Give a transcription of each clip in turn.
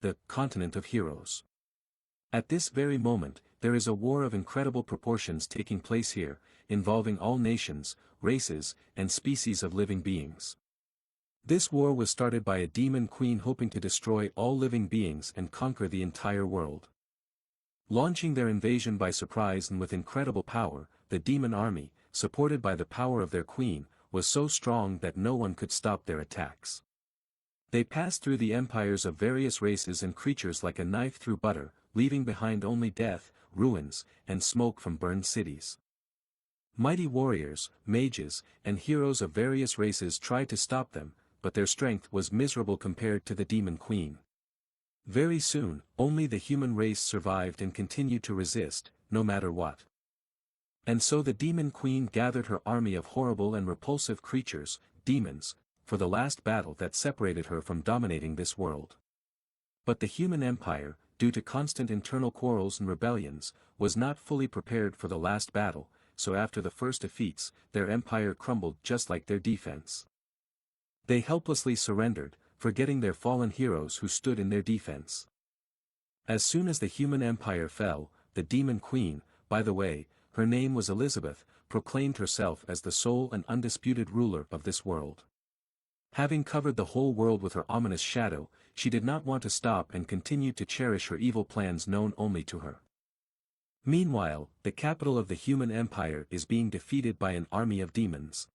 the continent of heroes. At this very moment, there is a war of incredible proportions taking place here, involving all nations, races, and species of living beings. This war was started by a demon queen hoping to destroy all living beings and conquer the entire world. Launching their invasion by surprise and with incredible power, the demon army, supported by the power of their queen, was so strong that no one could stop their attacks. They passed through the empires of various races and creatures like a knife through butter, leaving behind only death, ruins, and smoke from burned cities. Mighty warriors, mages, and heroes of various races tried to stop them, but their strength was miserable compared to the demon queen. Very soon, only the human race survived and continued to resist, no matter what. And so the demon queen gathered her army of horrible and repulsive creatures, demons, for the last battle that separated her from dominating this world. But the human empire, due to constant internal quarrels and rebellions, was not fully prepared for the last battle, so after the first defeats, their empire crumbled just like their defense. They helplessly surrendered, forgetting their fallen heroes who stood in their defense. As soon as the human empire fell, the demon queen, by the way, her name was Elizabeth, proclaimed herself as the sole and undisputed ruler of this world. Having covered the whole world with her ominous shadow, she did not want to stop and continued to cherish her evil plans known only to her. Meanwhile, the capital of the human empire is being defeated by an army of demons.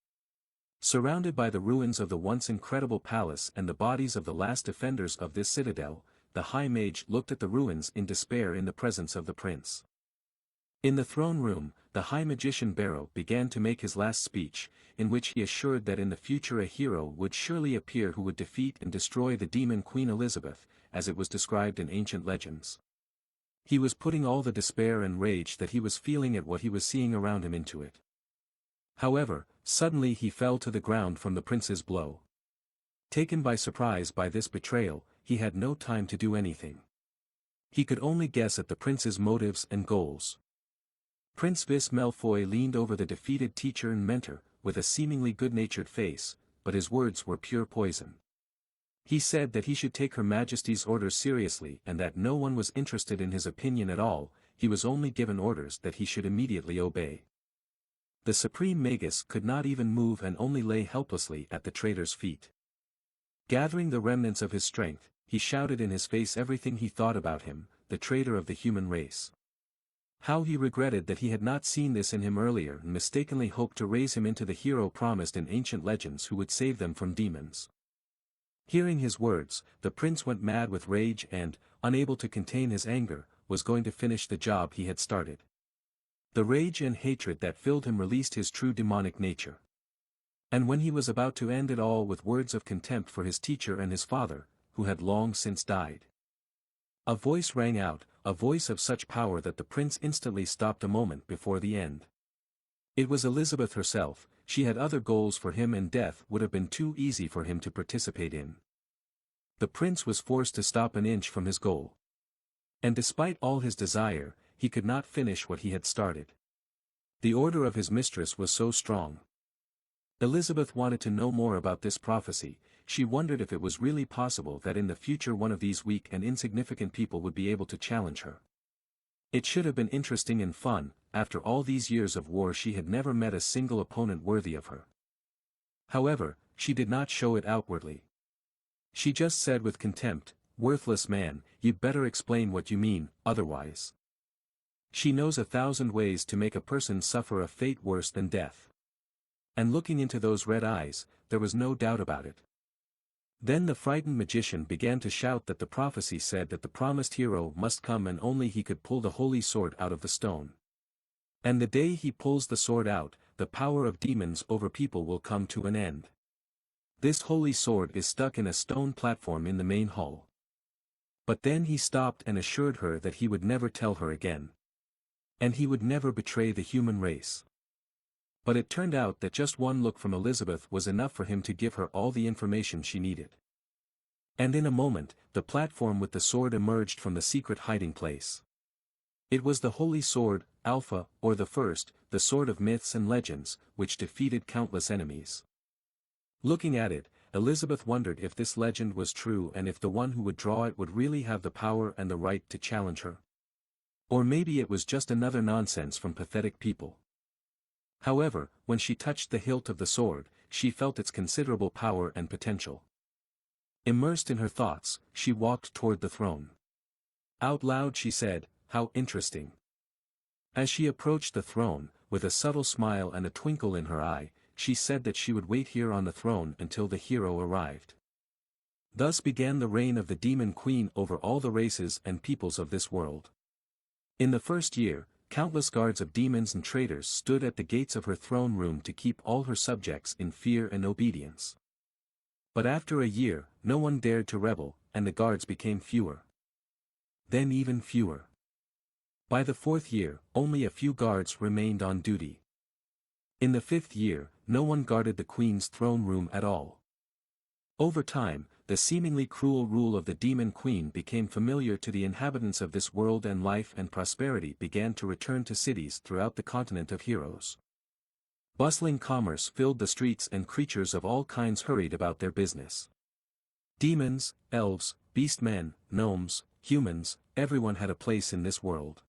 Surrounded by the ruins of the once incredible palace and the bodies of the last defenders of this citadel, the High Mage looked at the ruins in despair in the presence of the prince. In the throne room, the High Magician Barrow began to make his last speech, in which he assured that in the future a hero would surely appear who would defeat and destroy the demon Queen Elizabeth, as it was described in ancient legends. He was putting all the despair and rage that he was feeling at what he was seeing around him into it. However, suddenly he fell to the ground from the prince's blow. Taken by surprise by this betrayal, he had no time to do anything. He could only guess at the prince's motives and goals. Prince Vis Malfoy leaned over the defeated teacher and mentor, with a seemingly good-natured face, but his words were pure poison. He said that he should take Her Majesty's orders seriously and that no one was interested in his opinion at all, he was only given orders that he should immediately obey. The Supreme Magus could not even move and only lay helplessly at the traitor's feet. Gathering the remnants of his strength, he shouted in his face everything he thought about him, the traitor of the human race. How he regretted that he had not seen this in him earlier and mistakenly hoped to raise him into the hero promised in ancient legends who would save them from demons. Hearing his words, the prince went mad with rage and, unable to contain his anger, was going to finish the job he had started. The rage and hatred that filled him released his true demonic nature. And when he was about to end it all with words of contempt for his teacher and his father, who had long since died, a voice rang out, a voice of such power that the prince instantly stopped a moment before the end. It was Elizabeth herself. She had other goals for him and death would have been too easy for him to participate in. The prince was forced to stop an inch from his goal. And despite all his desire, he could not finish what he had started. The order of his mistress was so strong. Elizabeth wanted to know more about this prophecy. She wondered if it was really possible that in the future one of these weak and insignificant people would be able to challenge her. It should have been interesting and fun. After all these years of war she had never met a single opponent worthy of her. However, she did not show it outwardly. She just said with contempt, "Worthless man, you'd better explain what you mean, otherwise." She knows 1,000 ways to make a person suffer a fate worse than death. And looking into those red eyes, there was no doubt about it. Then the frightened magician began to shout that the prophecy said that the promised hero must come and only he could pull the holy sword out of the stone. And the day he pulls the sword out, the power of demons over people will come to an end. This holy sword is stuck in a stone platform in the main hall. But then he stopped and assured her that he would never tell her again. And he would never betray the human race. But it turned out that just one look from Elizabeth was enough for him to give her all the information she needed. And in a moment, the platform with the sword emerged from the secret hiding place. It was the holy sword, Alpha, or the first, the sword of myths and legends, which defeated countless enemies. Looking at it, Elizabeth wondered if this legend was true and if the one who would draw it would really have the power and the right to challenge her. Or maybe it was just another nonsense from pathetic people. However, when she touched the hilt of the sword, she felt its considerable power and potential. Immersed in her thoughts, she walked toward the throne. Out loud she said, "How interesting." As she approached the throne, with a subtle smile and a twinkle in her eye, she said that she would wait here on the throne until the hero arrived. Thus began the reign of the Demon Queen over all the races and peoples of this world. In the first year, countless guards of demons and traitors stood at the gates of her throne room to keep all her subjects in fear and obedience. But after a year, no one dared to rebel, and the guards became fewer. Then even fewer. By the fourth year, only a few guards remained on duty. In the fifth year, no one guarded the queen's throne room at all. Over time, the seemingly cruel rule of the Demon Queen became familiar to the inhabitants of this world, and life and prosperity began to return to cities throughout the continent of heroes. Bustling commerce filled the streets and creatures of all kinds hurried about their business. Demons, elves, beastmen, gnomes, humans, everyone had a place in this world.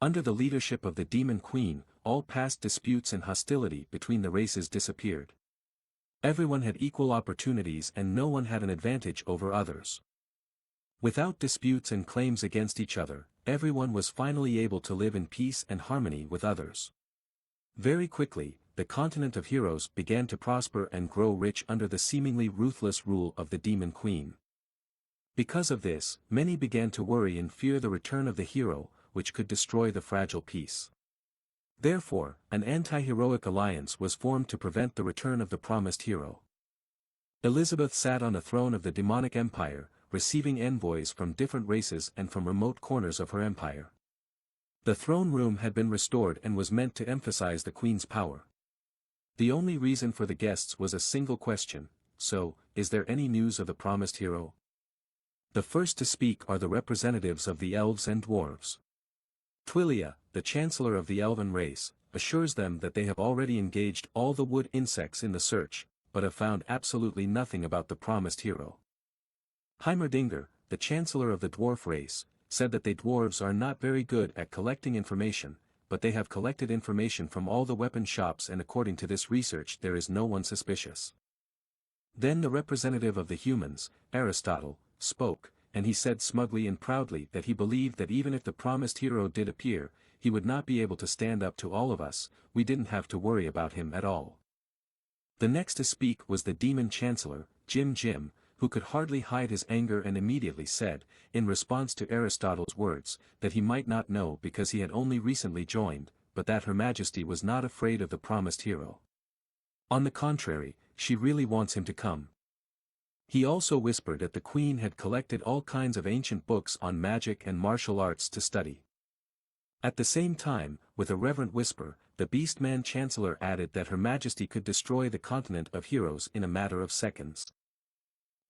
Under the leadership of the Demon Queen, all past disputes and hostility between the races disappeared. Everyone had equal opportunities and no one had an advantage over others. Without disputes and claims against each other, everyone was finally able to live in peace and harmony with others. Very quickly, the continent of heroes began to prosper and grow rich under the seemingly ruthless rule of the Demon Queen. Because of this, many began to worry and fear the return of the hero, which could destroy the fragile peace. Therefore, an anti-heroic alliance was formed to prevent the return of the promised hero. Elizabeth sat on the throne of the demonic empire, receiving envoys from different races and from remote corners of her empire. The throne room had been restored and was meant to emphasize the queen's power. The only reason for the guests was a single question: so, is there any news of the promised hero? The first to speak are the representatives of the elves and dwarves. Twilia, the chancellor of the elven race, assures them that they have already engaged all the wood insects in the search, but have found absolutely nothing about the promised hero. Heimerdinger, the chancellor of the dwarf race, said that they dwarves are not very good at collecting information, but they have collected information from all the weapon shops, and according to this research there is no one suspicious. Then the representative of the humans, Aristotle, spoke, and he said smugly and proudly that he believed that even if the promised hero did appear, he would not be able to stand up to all of us. We didn't have to worry about him at all. The next to speak was the demon chancellor, Jim, who could hardly hide his anger, and immediately said, in response to Aristotle's words, that he might not know because he had only recently joined, but that Her Majesty was not afraid of the promised hero. On the contrary, she really wants him to come. He also whispered that the queen had collected all kinds of ancient books on magic and martial arts to study. At the same time, with a reverent whisper, the Beastman Chancellor added that Her Majesty could destroy the continent of heroes in a matter of seconds.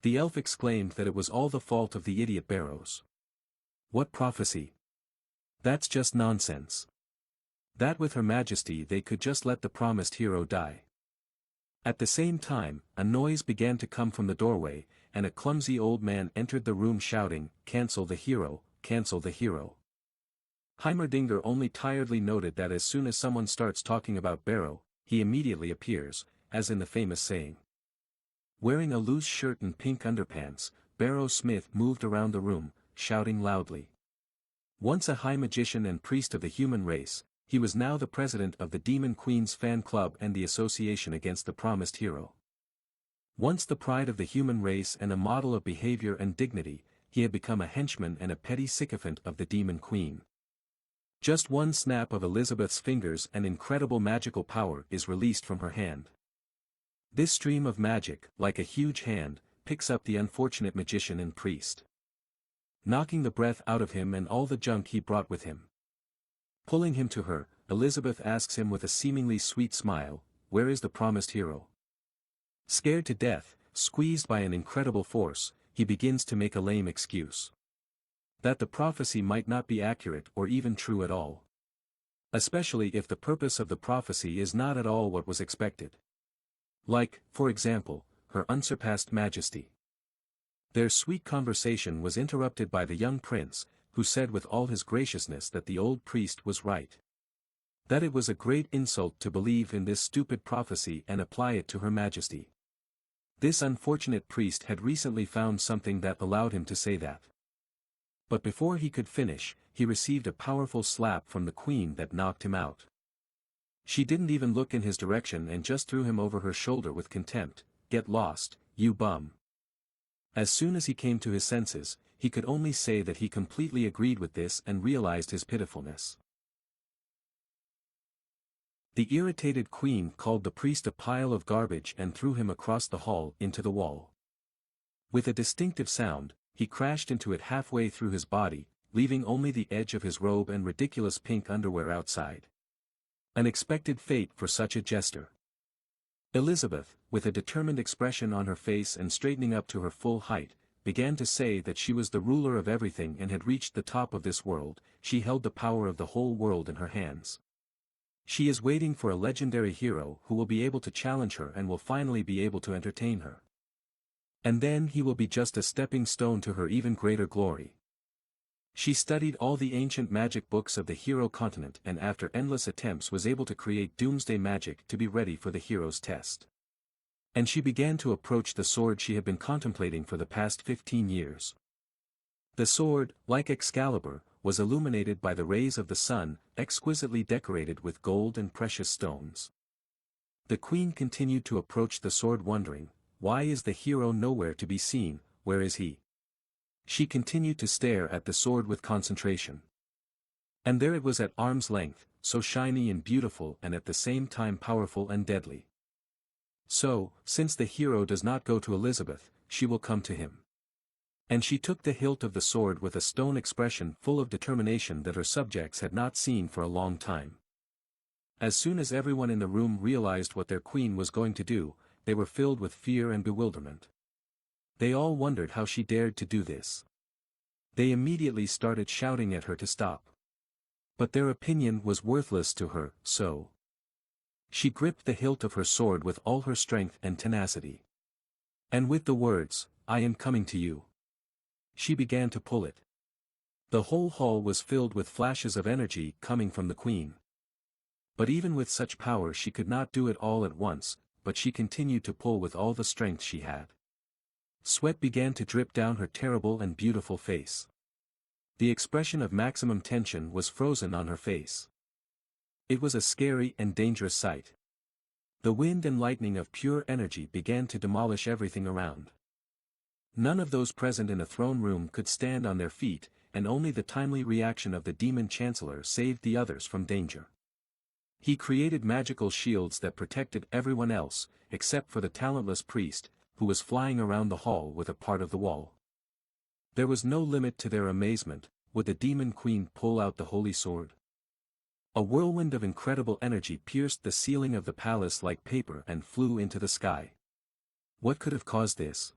The elf exclaimed that it was all the fault of the idiot Barrows. What prophecy? That's just nonsense. That with Her Majesty they could just let the promised hero die. At the same time, a noise began to come from the doorway, and a clumsy old man entered the room shouting, "Cancel the hero, cancel the hero." Heimerdinger only tiredly noted that as soon as someone starts talking about Barrow, he immediately appears, as in the famous saying. Wearing a loose shirt and pink underpants, Barrow Smith moved around the room, shouting loudly. Once a high magician and priest of the human race, he was now the president of the Demon Queen's fan club and the Association Against the Promised Hero. Once the pride of the human race and a model of behavior and dignity, he had become a henchman and a petty sycophant of the Demon Queen. Just one snap of Elizabeth's fingers and incredible magical power is released from her hand. This stream of magic, like a huge hand, picks up the unfortunate magician and priest, knocking the breath out of him and all the junk he brought with him. Pulling him to her, Elizabeth asks him with a seemingly sweet smile, "Where is the promised hero?" Scared to death, squeezed by an incredible force, he begins to make a lame excuse. That the prophecy might not be accurate or even true at all. Especially if the purpose of the prophecy is not at all what was expected. Like, for example, her unsurpassed majesty. Their sweet conversation was interrupted by the young prince, who said with all his graciousness that the old priest was right. That it was a great insult to believe in this stupid prophecy and apply it to her majesty. This unfortunate priest had recently found something that allowed him to say that. But before he could finish, he received a powerful slap from the queen that knocked him out. She didn't even look in his direction and just threw him over her shoulder with contempt. "Get lost, you bum." As soon as he came to his senses, he could only say that he completely agreed with this and realized his pitifulness. The irritated queen called the priest a pile of garbage and threw him across the hall into the wall. With a distinctive sound, he crashed into it halfway through his body, leaving only the edge of his robe and ridiculous pink underwear outside. An expected fate for such a jester. Elizabeth, with a determined expression on her face and straightening up to her full height, began to say that she was the ruler of everything and had reached the top of this world. She held the power of the whole world in her hands. She is waiting for a legendary hero who will be able to challenge her and will finally be able to entertain her. And then he will be just a stepping stone to her even greater glory. She studied all the ancient magic books of the hero continent and after endless attempts was able to create doomsday magic to be ready for the hero's test. And she began to approach the sword she had been contemplating for the past 15 years. The sword, like Excalibur, was illuminated by the rays of the sun, exquisitely decorated with gold and precious stones. The queen continued to approach the sword wondering, why is the hero nowhere to be seen, where is he? She continued to stare at the sword with concentration. And there it was at arm's length, so shiny and beautiful and at the same time powerful and deadly. So, since the hero does not go to Elizabeth, she will come to him. And she took the hilt of the sword with a stone expression full of determination that her subjects had not seen for a long time. As soon as everyone in the room realized what their queen was going to do, they were filled with fear and bewilderment. They all wondered how she dared to do this. They immediately started shouting at her to stop. But their opinion was worthless to her, so she gripped the hilt of her sword with all her strength and tenacity. And with the words, "I am coming to you," she began to pull it. The whole hall was filled with flashes of energy coming from the queen. But even with such power she could not do it all at once, but she continued to pull with all the strength she had. Sweat began to drip down her terrible and beautiful face. The expression of maximum tension was frozen on her face. It was a scary and dangerous sight. The wind and lightning of pure energy began to demolish everything around. None of those present in a throne room could stand on their feet, and only the timely reaction of the demon chancellor saved the others from danger. He created magical shields that protected everyone else, except for the talentless priest, who was flying around the hall with a part of the wall. There was no limit to their amazement. Would the demon queen pull out the holy sword? A whirlwind of incredible energy pierced the ceiling of the palace like paper and flew into the sky. What could have caused this?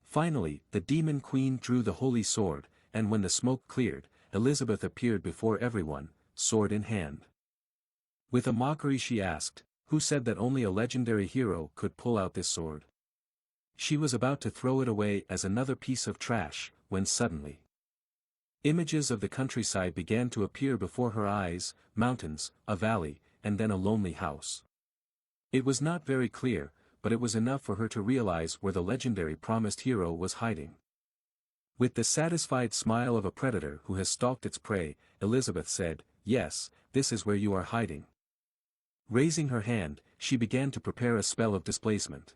Finally, the demon queen drew the holy sword, and when the smoke cleared, Elizabeth appeared before everyone, sword in hand. With a mockery she asked, "Who said that only a legendary hero could pull out this sword?" She was about to throw it away as another piece of trash, when suddenly images of the countryside began to appear before her eyes, mountains, a valley, and then a lonely house. It was not very clear, but it was enough for her to realize where the legendary promised hero was hiding. With the satisfied smile of a predator who has stalked its prey, Elizabeth said, "Yes, this is where you are hiding." Raising her hand, she began to prepare a spell of displacement.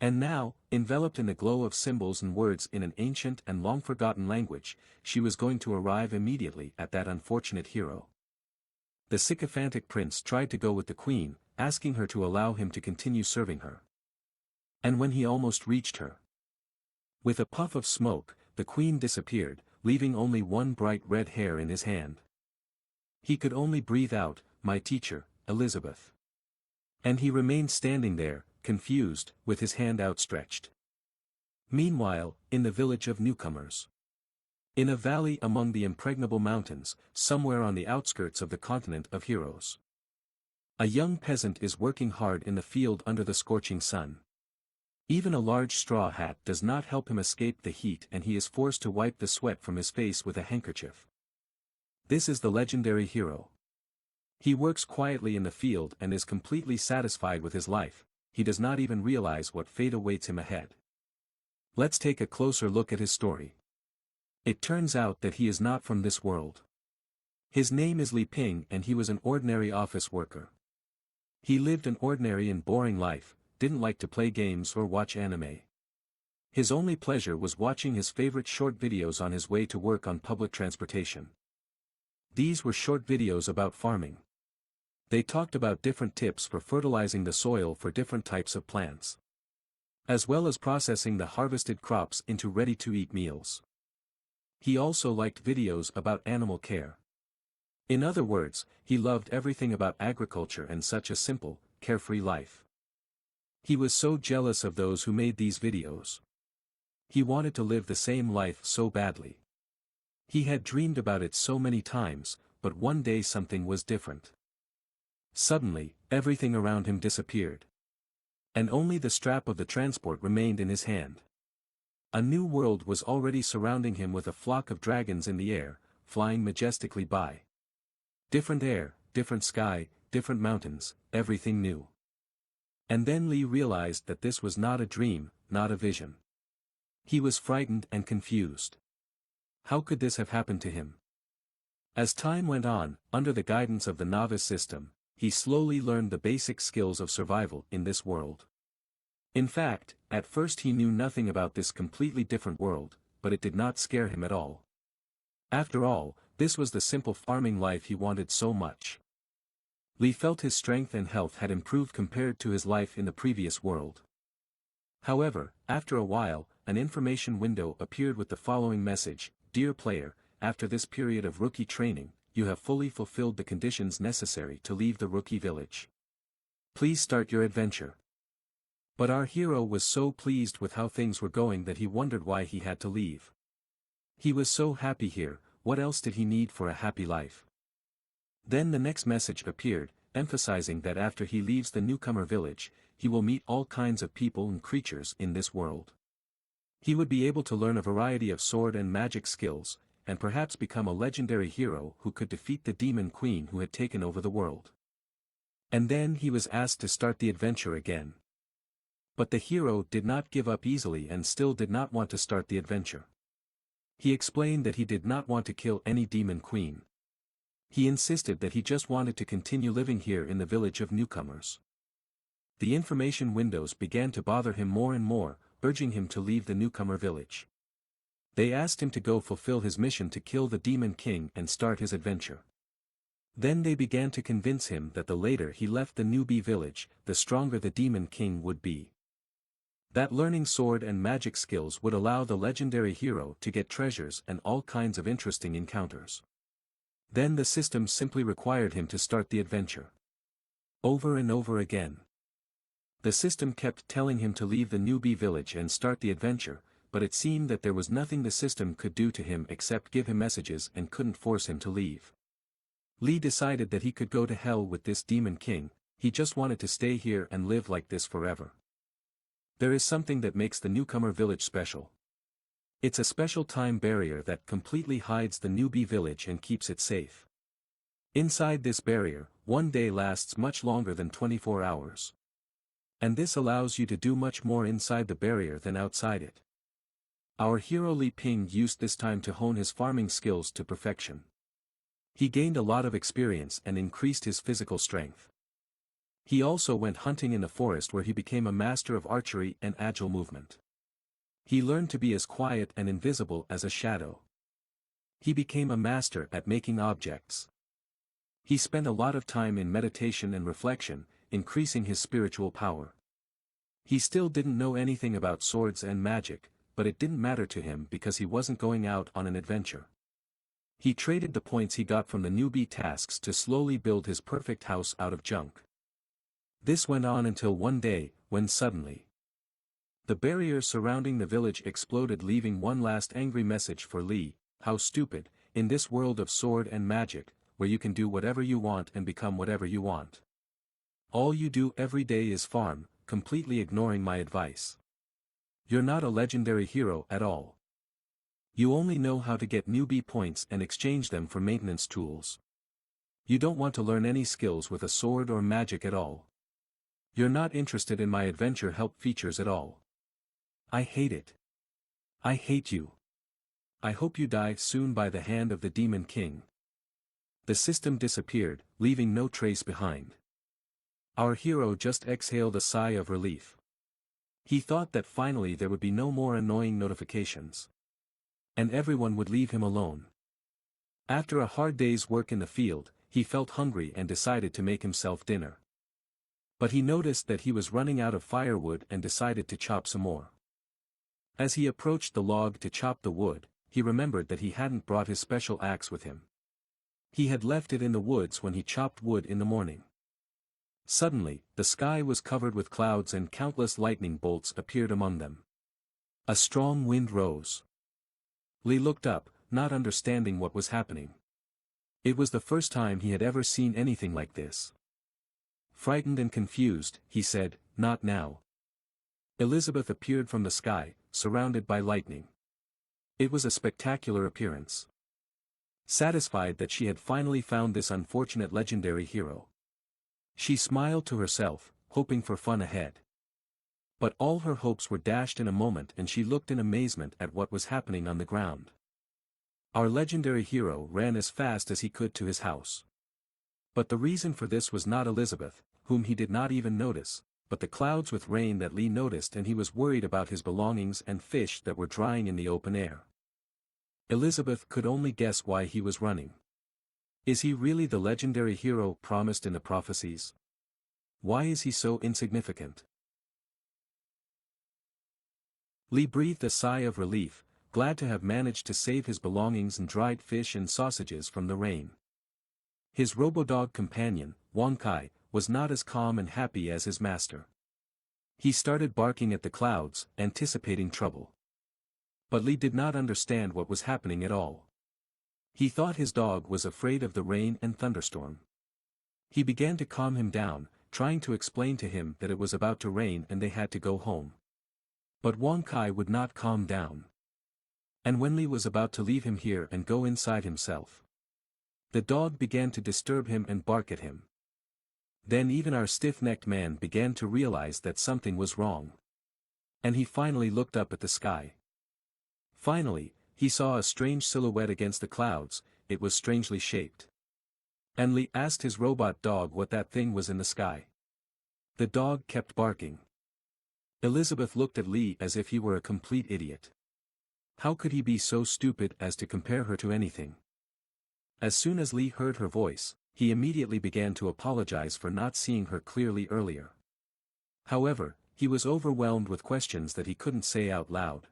And now, enveloped in the glow of symbols and words in an ancient and long-forgotten language, she was going to arrive immediately at that unfortunate hero. The sycophantic prince tried to go with the queen, asking her to allow him to continue serving her. And when he almost reached her, with a puff of smoke, the queen disappeared, leaving only one bright red hair in his hand. He could only breathe out, "My teacher, Elizabeth." And he remained standing there, confused, with his hand outstretched. Meanwhile, in the village of newcomers, in a valley among the impregnable mountains, somewhere on the outskirts of the continent of heroes, a young peasant is working hard in the field under the scorching sun. Even a large straw hat does not help him escape the heat, and he is forced to wipe the sweat from his face with a handkerchief. This is the legendary hero. He works quietly in the field and is completely satisfied with his life. He does not even realize what fate awaits him ahead. Let's take a closer look at his story. It turns out that he is not from this world. His name is Li Ping, and he was an ordinary office worker. He lived an ordinary and boring life, didn't like to play games or watch anime. His only pleasure was watching his favorite short videos on his way to work on public transportation. These were short videos about farming. They talked about different tips for fertilizing the soil for different types of plants, as well as processing the harvested crops into ready-to-eat meals. He also liked videos about animal care. In other words, he loved everything about agriculture and such a simple, carefree life. He was so jealous of those who made these videos. He wanted to live the same life so badly. He had dreamed about it so many times, but one day something was different. Suddenly, everything around him disappeared. And only the strap of the transport remained in his hand. A new world was already surrounding him with a flock of dragons in the air, flying majestically by. Different air, different sky, different mountains, everything new. And then Lee realized that this was not a dream, not a vision. He was frightened and confused. How could this have happened to him? As time went on, under the guidance of the novice system, he slowly learned the basic skills of survival in this world. In fact, at first he knew nothing about this completely different world, but it did not scare him at all. After all, this was the simple farming life he wanted so much. Lee felt his strength and health had improved compared to his life in the previous world. However, after a while, an information window appeared with the following message: "Dear player, after this period of rookie training, you have fully fulfilled the conditions necessary to leave the rookie village. Please start your adventure." But our hero was so pleased with how things were going that he wondered why he had to leave. He was so happy here, what else did he need for a happy life? Then the next message appeared, emphasizing that after he leaves the newcomer village, he will meet all kinds of people and creatures in this world. He would be able to learn a variety of sword and magic skills, and perhaps become a legendary hero who could defeat the demon queen who had taken over the world. And then he was asked to start the adventure again. But the hero did not give up easily and still did not want to start the adventure. He explained that he did not want to kill any demon queen. He insisted that he just wanted to continue living here in the village of newcomers. The information windows began to bother him more and more, urging him to leave the newcomer village. They asked him to go fulfill his mission to kill the demon king and start his adventure. Then they began to convince him that the later he left the newbie village, the stronger the demon king would be. That learning sword and magic skills would allow the legendary hero to get treasures and all kinds of interesting encounters. Then the system simply required him to start the adventure. Over and over again. The system kept telling him to leave the newbie village and start the adventure, but it seemed that there was nothing the system could do to him except give him messages and couldn't force him to leave. Lee decided that he could go to hell with this demon king, he just wanted to stay here and live like this forever. There is something that makes the newcomer village special. It's a special time barrier that completely hides the newbie village and keeps it safe. Inside this barrier, one day lasts much longer than 24 hours. And this allows you to do much more inside the barrier than outside it. Our hero Li Ping used this time to hone his farming skills to perfection. He gained a lot of experience and increased his physical strength. He also went hunting in the forest where he became a master of archery and agile movement. He learned to be as quiet and invisible as a shadow. He became a master at making objects. He spent a lot of time in meditation and reflection, increasing his spiritual power. He still didn't know anything about swords and magic, but it didn't matter to him because he wasn't going out on an adventure. He traded the points he got from the newbie tasks to slowly build his perfect house out of junk. This went on until one day, when suddenly, the barrier surrounding the village exploded, leaving one last angry message for Lee: "How stupid, in this world of sword and magic, where you can do whatever you want and become whatever you want. All you do every day is farm, completely ignoring my advice. You're not a legendary hero at all. You only know how to get newbie points and exchange them for maintenance tools. You don't want to learn any skills with a sword or magic at all. You're not interested in my adventure help features at all. I hate it. I hate you. I hope you die soon by the hand of the Demon King. The system disappeared, leaving no trace behind. Our hero just exhaled a sigh of relief. He thought that finally there would be no more annoying notifications. And everyone would leave him alone. After a hard day's work in the field, he felt hungry and decided to make himself dinner. But he noticed that he was running out of firewood and decided to chop some more. As he approached the log to chop the wood, he remembered that he hadn't brought his special axe with him. He had left it in the woods when he chopped wood in the morning. Suddenly, the sky was covered with clouds and countless lightning bolts appeared among them. A strong wind rose. Lee looked up, not understanding what was happening. It was the first time he had ever seen anything like this. Frightened and confused, he said, "Not now." Elizabeth appeared from the sky, surrounded by lightning. It was a spectacular appearance. Satisfied that she had finally found this unfortunate legendary hero, she smiled to herself, hoping for fun ahead. But all her hopes were dashed in a moment and she looked in amazement at what was happening on the ground. Our legendary hero ran as fast as he could to his house. But the reason for this was not Elizabeth, whom he did not even notice, but the clouds with rain that Lee noticed, and he was worried about his belongings and fish that were drying in the open air. Elizabeth could only guess why he was running. Is he really the legendary hero promised in the prophecies? Why is he so insignificant? Lee breathed a sigh of relief, glad to have managed to save his belongings and dried fish and sausages from the rain. His robodog companion, Wang Kai, was not as calm and happy as his master. He started barking at the clouds, anticipating trouble. But Lee did not understand what was happening at all. He thought his dog was afraid of the rain and thunderstorm. He began to calm him down, trying to explain to him that it was about to rain and they had to go home. But Wang Kai would not calm down. And when Lee was about to leave him here and go inside himself, the dog began to disturb him and bark at him. Then even our stiff-necked man began to realize that something was wrong. And he finally looked up at the sky. Finally, he saw a strange silhouette against the clouds. It was strangely shaped. And Lee asked his robot dog what that thing was in the sky. The dog kept barking. Elizabeth looked at Lee as if he were a complete idiot. How could he be so stupid as to compare her to anything? As soon as Lee heard her voice, he immediately began to apologize for not seeing her clearly earlier. However, he was overwhelmed with questions that he couldn't say out loud.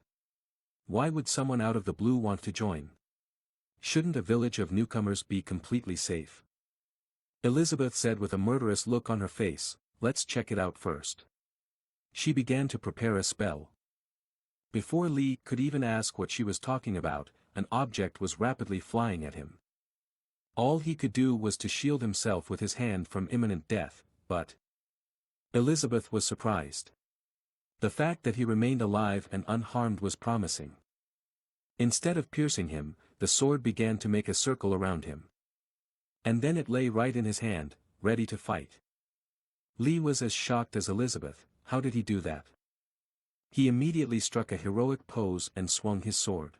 Why would someone out of the blue want to join? Shouldn't a village of newcomers be completely safe? Elizabeth said with a murderous look on her face, "Let's check it out first." She began to prepare a spell. Before Lee could even ask what she was talking about, an object was rapidly flying at him. All he could do was to shield himself with his hand from imminent death, but Elizabeth was surprised. The fact that he remained alive and unharmed was promising. Instead of piercing him, the sword began to make a circle around him. And then it lay right in his hand, ready to fight. Lee was as shocked as Elizabeth. How did he do that? He immediately struck a heroic pose and swung his sword.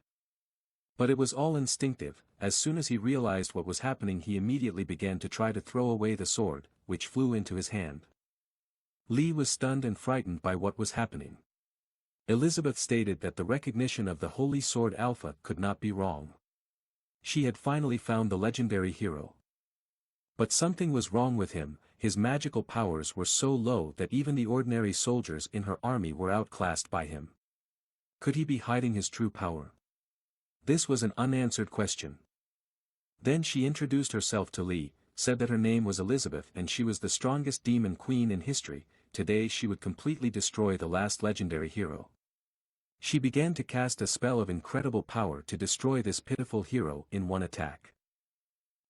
But it was all instinctive. As soon as he realized what was happening, he immediately began to try to throw away the sword, which flew into his hand. Lee was stunned and frightened by what was happening. Elizabeth stated that the recognition of the Holy Sword Alpha could not be wrong. She had finally found the legendary hero. But something was wrong with him. His magical powers were so low that even the ordinary soldiers in her army were outclassed by him. Could he be hiding his true power? This was an unanswered question. Then she introduced herself to Lee, said that her name was Elizabeth and she was the strongest demon queen in history. Today she would completely destroy the last legendary hero. She began to cast a spell of incredible power to destroy this pitiful hero in one attack.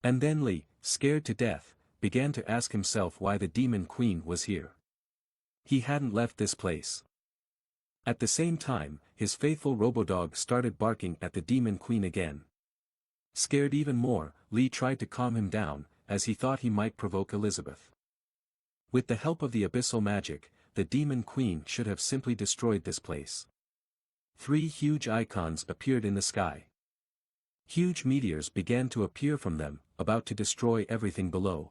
And then Lee, scared to death, began to ask himself why the demon queen was here. He hadn't left this place. At the same time, his faithful robodog started barking at the demon queen again. Scared even more, Lee tried to calm him down, as he thought he might provoke Elizabeth. With the help of the abyssal magic, the demon queen should have simply destroyed this place. 3 huge icons appeared in the sky. Huge meteors began to appear from them, about to destroy everything below.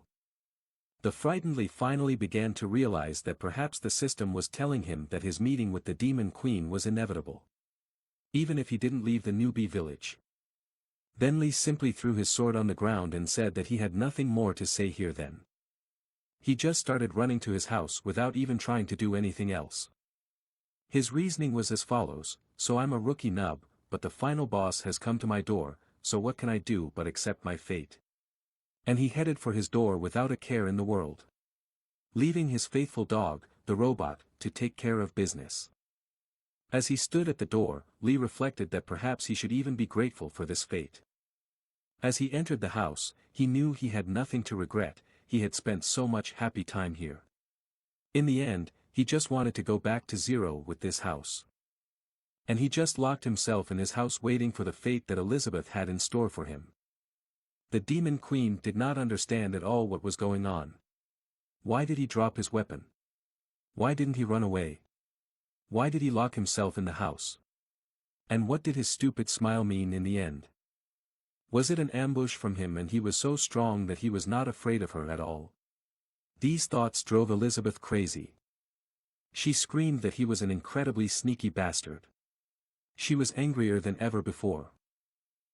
The frightened Lee finally began to realize that perhaps the system was telling him that his meeting with the demon queen was inevitable. Even if he didn't leave the newbie village. Then Lee simply threw his sword on the ground and said that he had nothing more to say here then. He just started running to his house without even trying to do anything else. His reasoning was as follows: so I'm a rookie nub, but the final boss has come to my door, so what can I do but accept my fate? And he headed for his door without a care in the world. Leaving his faithful dog, the robot, to take care of business. As he stood at the door, Lee reflected that perhaps he should even be grateful for this fate. As he entered the house, he knew he had nothing to regret, he had spent so much happy time here. In the end, he just wanted to go back to zero with this house. And he just locked himself in his house waiting for the fate that Elizabeth had in store for him. The demon queen did not understand at all what was going on. Why did he drop his weapon? Why didn't he run away? Why did he lock himself in the house? And what did his stupid smile mean in the end? Was it an ambush from him and he was so strong that he was not afraid of her at all? These thoughts drove Elizabeth crazy. She screamed that he was an incredibly sneaky bastard. She was angrier than ever before.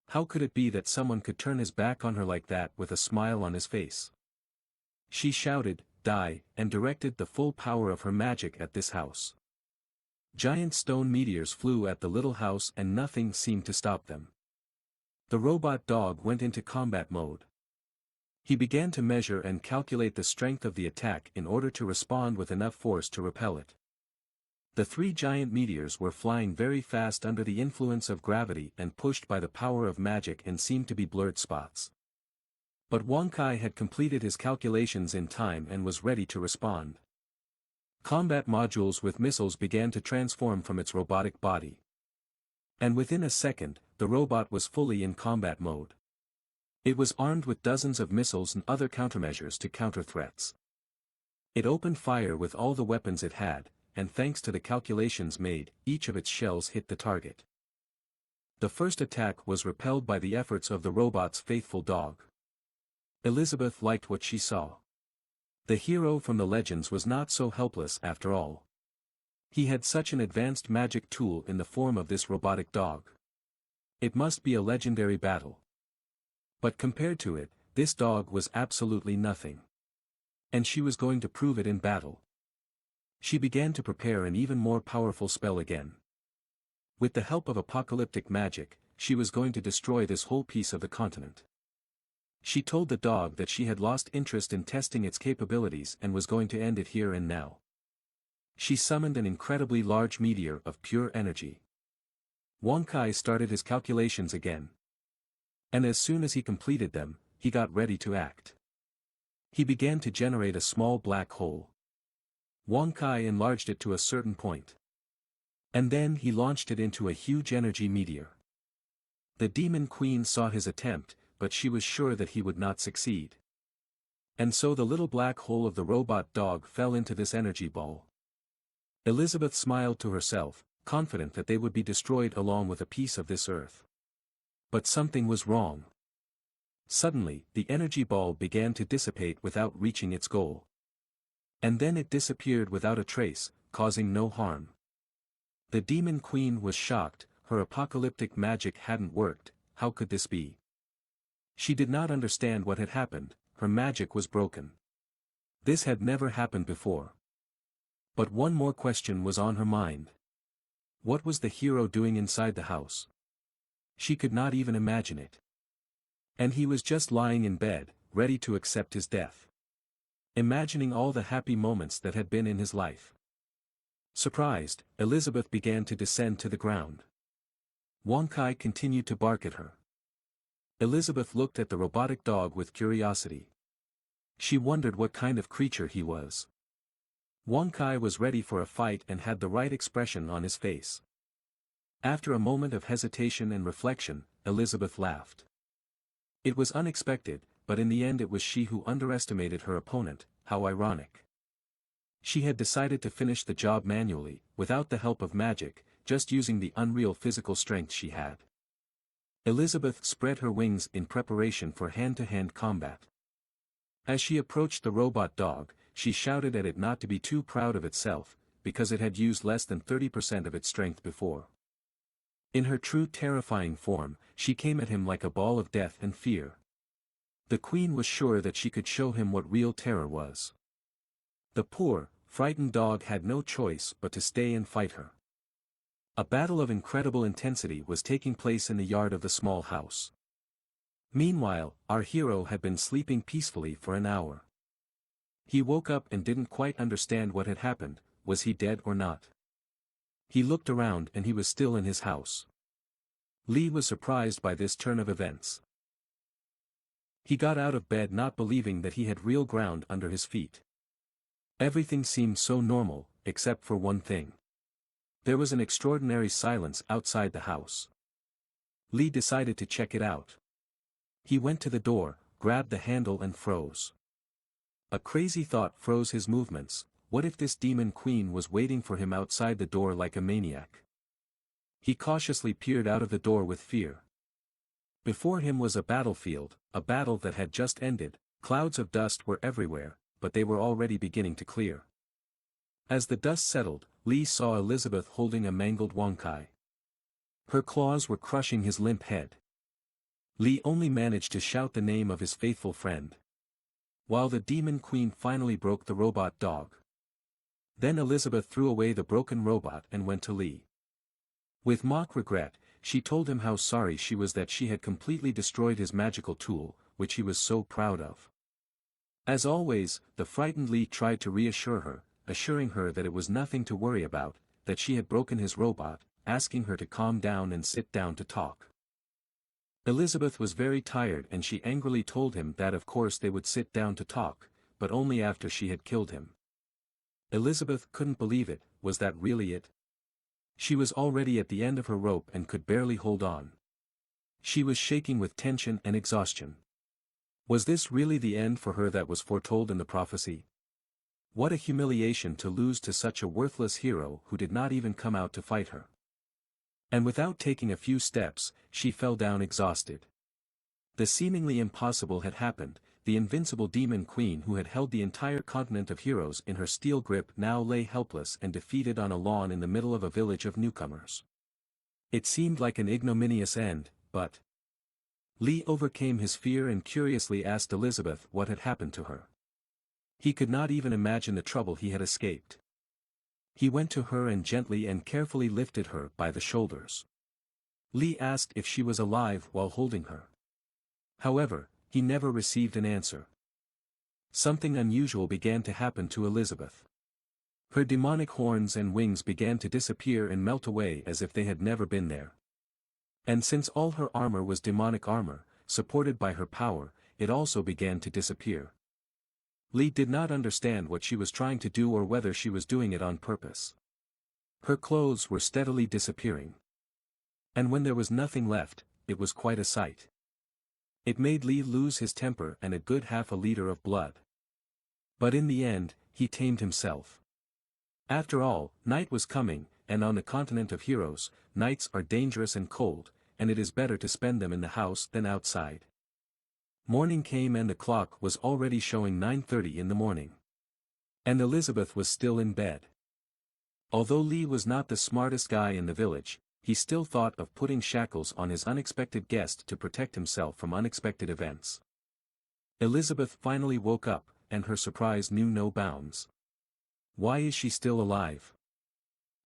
How could it be that someone could turn his back on her like that with a smile on his face? She shouted, "Die," and directed the full power of her magic at this house. Giant stone meteors flew at the little house and nothing seemed to stop them. The robot dog went into combat mode. He began to measure and calculate the strength of the attack in order to respond with enough force to repel it. The 3 giant meteors were flying very fast under the influence of gravity and pushed by the power of magic and seemed to be blurred spots. But Wonkai had completed his calculations in time and was ready to respond. Combat modules with missiles began to transform from its robotic body. And within a second, the robot was fully in combat mode. It was armed with dozens of missiles and other countermeasures to counter threats. It opened fire with all the weapons it had, and thanks to the calculations made, each of its shells hit the target. The first attack was repelled by the efforts of the robot's faithful dog. Elizabeth liked what she saw. The hero from the legends was not so helpless after all. He had such an advanced magic tool in the form of this robotic dog. It must be a legendary battle. But compared to it, this dog was absolutely nothing. And she was going to prove it in battle. She began to prepare an even more powerful spell again. With the help of apocalyptic magic, she was going to destroy this whole piece of the continent. She told the dog that she had lost interest in testing its capabilities and was going to end it here and now. She summoned an incredibly large meteor of pure energy. Wonkai started his calculations again. And as soon as he completed them, he got ready to act. He began to generate a small black hole. Wonkai enlarged it to a certain point. And then he launched it into a huge energy meteor. The demon queen saw his attempt, but she was sure that he would not succeed. And so the little black hole of the robot dog fell into this energy ball. Elizabeth smiled to herself, confident that they would be destroyed along with a piece of this earth. But something was wrong. Suddenly, the energy ball began to dissipate without reaching its goal. And then it disappeared without a trace, causing no harm. The demon queen was shocked, her apocalyptic magic hadn't worked. How could this be? She did not understand what had happened, her magic was broken. This had never happened before. But one more question was on her mind. What was the hero doing inside the house? She could not even imagine it. And he was just lying in bed, ready to accept his death. Imagining all the happy moments that had been in his life. Surprised, Elizabeth began to descend to the ground. Wonkai continued to bark at her. Elizabeth looked at the robotic dog with curiosity. She wondered what kind of creature he was. Wonkai was ready for a fight and had the right expression on his face. After a moment of hesitation and reflection, Elizabeth laughed. It was unexpected, but in the end it was she who underestimated her opponent. How ironic. She had decided to finish the job manually, without the help of magic, just using the unreal physical strength she had. Elizabeth spread her wings in preparation for hand-to-hand combat. As she approached the robot dog, she shouted at it not to be too proud of itself, because it had used less than 30% of its strength before. In her true terrifying form, she came at him like a ball of death and fear. The queen was sure that she could show him what real terror was. The poor, frightened dog had no choice but to stay and fight her. A battle of incredible intensity was taking place in the yard of the small house. Meanwhile, our hero had been sleeping peacefully for an hour. He woke up and didn't quite understand what had happened. Was he dead or not? He looked around and he was still in his house. Lee was surprised by this turn of events. He got out of bed not believing that he had real ground under his feet. Everything seemed so normal, except for one thing. There was an extraordinary silence outside the house. Lee decided to check it out. He went to the door, grabbed the handle and froze. A crazy thought froze his movements. What if this demon queen was waiting for him outside the door like a maniac? He cautiously peered out of the door with fear. Before him was a battlefield, a battle that had just ended. Clouds of dust were everywhere, but they were already beginning to clear. As the dust settled, Lee saw Elizabeth holding a mangled Wonkai. Her claws were crushing his limp head. Lee only managed to shout the name of his faithful friend. While the demon queen finally broke the robot dog. Then Elizabeth threw away the broken robot and went to Lee. With mock regret, she told him how sorry she was that she had completely destroyed his magical tool, which he was so proud of. As always, the frightened Lee tried to reassure her, assuring her that it was nothing to worry about, that she had broken his robot, asking her to calm down and sit down to talk. Elizabeth was very tired and she angrily told him that of course they would sit down to talk, but only after she had killed him. Elizabeth couldn't believe it. Was that really it? She was already at the end of her rope and could barely hold on. She was shaking with tension and exhaustion. Was this really the end for her that was foretold in the prophecy? What a humiliation to lose to such a worthless hero who did not even come out to fight her. And without taking a few steps, she fell down exhausted. The seemingly impossible had happened. The invincible demon queen who had held the entire continent of heroes in her steel grip now lay helpless and defeated on a lawn in the middle of a village of newcomers. It seemed like an ignominious end, but Lee overcame his fear and curiously asked Elizabeth what had happened to her. He could not even imagine the trouble he had escaped. He went to her and gently and carefully lifted her by the shoulders. Lee asked if she was alive while holding her. However, he never received an answer. Something unusual began to happen to Elizabeth. Her demonic horns and wings began to disappear and melt away as if they had never been there. And since all her armor was demonic armor, supported by her power, it also began to disappear. Lee did not understand what she was trying to do or whether she was doing it on purpose. Her clothes were steadily disappearing. And when there was nothing left, it was quite a sight. It made Lee lose his temper and a good half a liter of blood. But in the end, he tamed himself. After all, night was coming, and on the continent of heroes, nights are dangerous and cold, and it is better to spend them in the house than outside. Morning came and the clock was already showing 9:30 in the morning. And Elizabeth was still in bed. Although Lee was not the smartest guy in the village, he still thought of putting shackles on his unexpected guest to protect himself from unexpected events. Elizabeth finally woke up, and her surprise knew no bounds. Why is she still alive?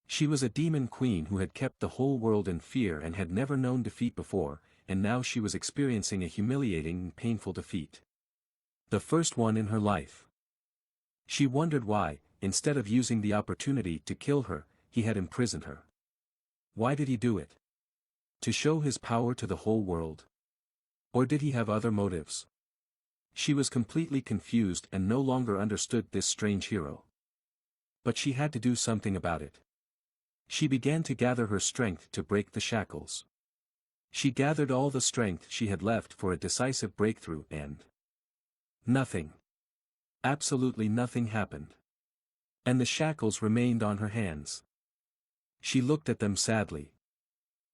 She was a demon queen who had kept the whole world in fear and had never known defeat before, and now she was experiencing a humiliating and painful defeat. The first one in her life. She wondered why, instead of using the opportunity to kill her, he had imprisoned her. Why did he do it? To show his power to the whole world? Or did he have other motives? She was completely confused and no longer understood this strange hero. But she had to do something about it. She began to gather her strength to break the shackles. She gathered all the strength she had left for a decisive breakthrough and nothing. Absolutely nothing happened. And the shackles remained on her hands. She looked at them sadly.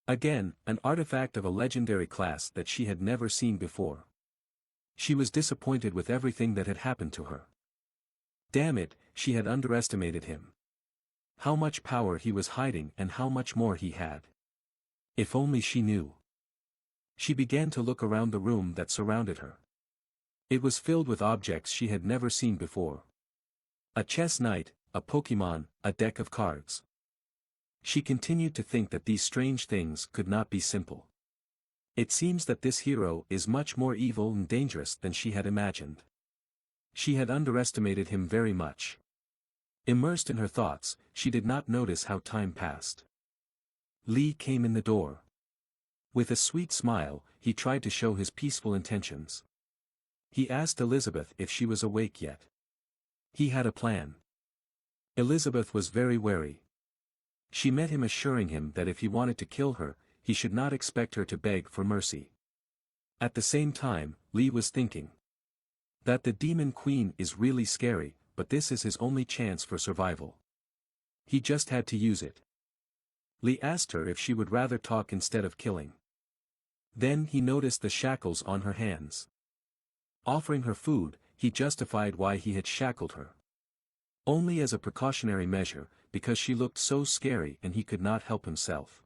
Again, an artifact of a legendary class that she had never seen before. She was disappointed with everything that had happened to her. Damn it, she had underestimated him. How much power he was hiding and how much more he had. If only she knew. She began to look around the room that surrounded her. It was filled with objects she had never seen before. A chess knight, a Pokemon, a deck of cards. She continued to think that these strange things could not be simple. It seems that this hero is much more evil and dangerous than she had imagined. She had underestimated him very much. Immersed in her thoughts, she did not notice how time passed. Lee came in the door. With a sweet smile, he tried to show his peaceful intentions. He asked Elizabeth if she was awake yet. He had a plan. Elizabeth was very wary. She met him assuring him that if he wanted to kill her, he should not expect her to beg for mercy. At the same time, Lee was thinking that the Demon Queen is really scary, but this is his only chance for survival. He just had to use it. Lee asked her if she would rather talk instead of killing. Then he noticed the shackles on her hands. Offering her food, he justified why he had shackled her. Only as a precautionary measure, because she looked so scary and he could not help himself.